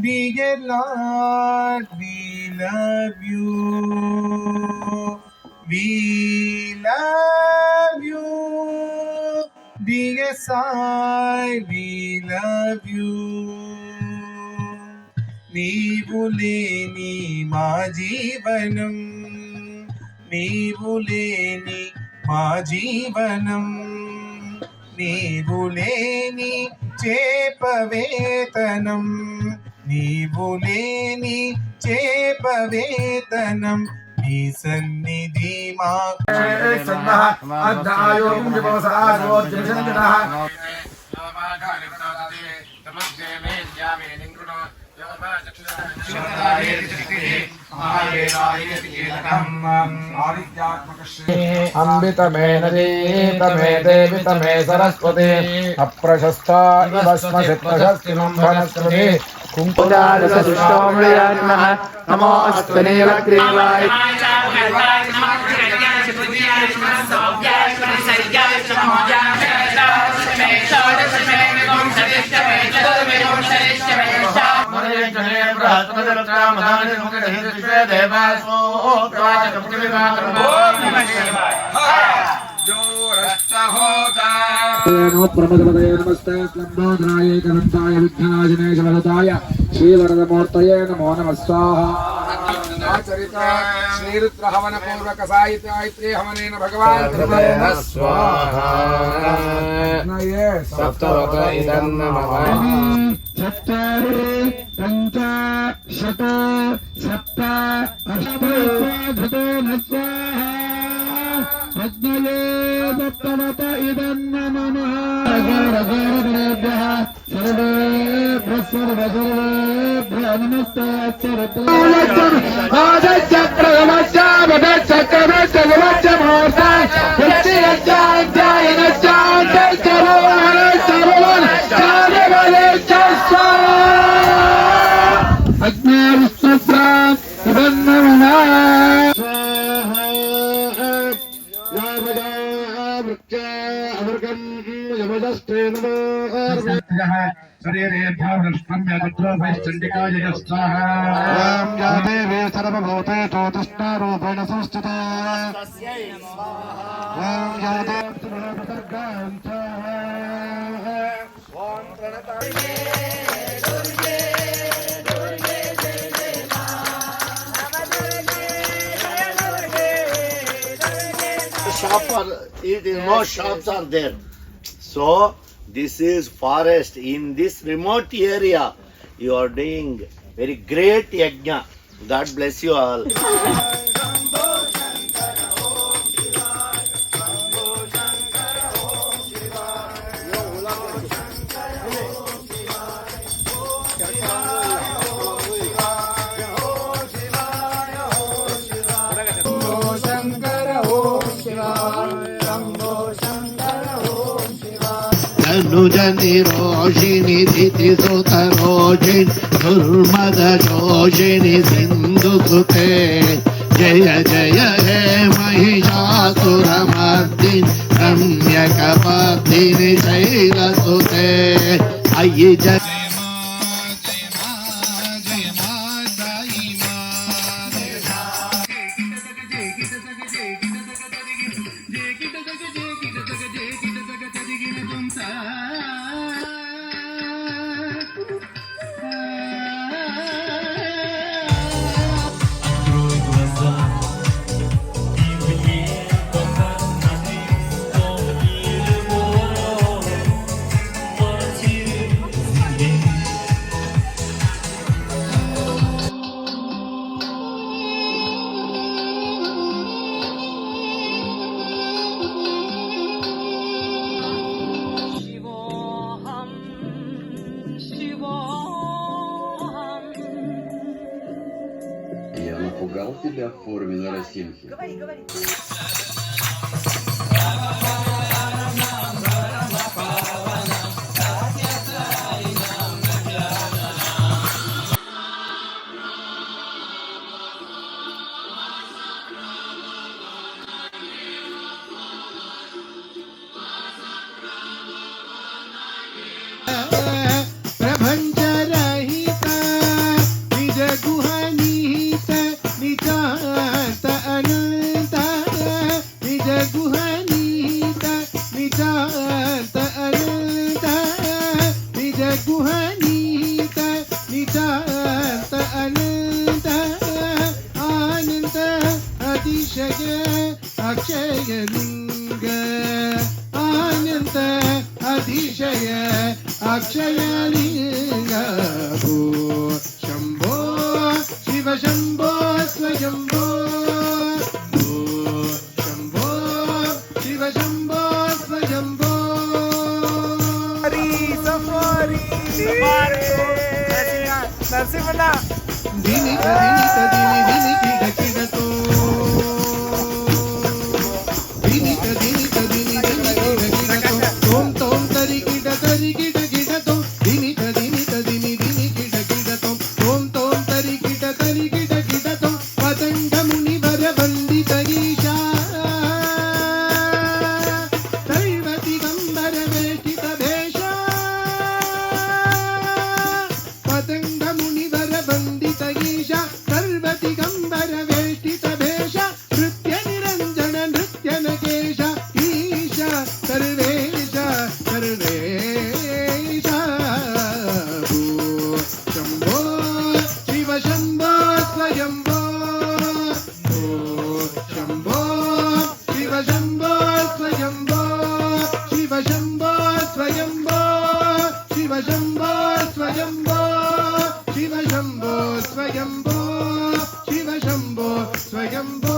Dear Lord, we love you. We love you. Dear Sai, we love you. నీవు లేని మా జీవనం, నీవు లేని మా జీవనం, నీవు లేని చేపవేతనం, నీవు లేని చేపవేతనం, నీ సన్నిధి మాకు अंबितमे नदीतमे देवितमे सरस्वती अप्रशस्ता इवस्मसित्तशस्तिनं वनस्पति कुम्कुदारसुष्टोमृयान्मः नमो अस्तनेव क्रीवाय नमस्ते स्लम्बोधराय कलंताय विघ्नाशने शलभताय श्रीवरदमूर्तये नमो नमः स्वाहा श्रीरुद्र हवन पूर्वक साहित्य हवनेन भगवान् स्वाहा सप्तवत इदं नमः चत्वारि पञ्च शत सप्त अष्ट स्वाहा अग्नये सप्तवत इदं नमः सर्वेभ्यः सर्वेभ्यः सर्वेभ्यः नमस्ते देवी सर्वभूतेषु तृष्णारूपेण संस्थिता no shops are there. So this is forest. In this remote area, you are doing very great yajna. God bless you all. अनुजनि रोषिणि दिति सुत रोषिणि दुर्मद जोषिणि सिन्धुसुते जय जय हे महिषासुरमर्दिनि रम्यकपर्दिनि शैलसुते अयि जय Я напугал тебя в форме Нарасимхи? Говори, говори. प्रभंजरहिता शांत अनंत आनंद अतिशय अक्षय लिंग आनंद अतिशय अक्षय लिंग भू शंभो शिव शंभो स्वयंभो भू शंभो शिव शंभो स्वयंभो दिनी दिनी किड किडतो दिनी दिनी किड किडतो तोम तोम तरी किड किडतो दिनी दिनी किड किडतो तोम तोम तरी किड किडतो पतंग मुनिवर वंदित ईशा दैव दिगंबर वेष्टित भेषा पतंग मुनिवर वंदित ईशा सर्व दिगंबर वेष्टित भेषा नृत्य निरंजन नृत्य नकेश ईशा सर्वेश सर्वेश भू शंभो शिव शंभो स्वयंभो भू शंभो शिव शंभो स्वयंभो शिव शंभो स्वयंभो शिव शंभो स्वयंभो शिव शंभो स्वयंभो शिव शंभो स्वयंभो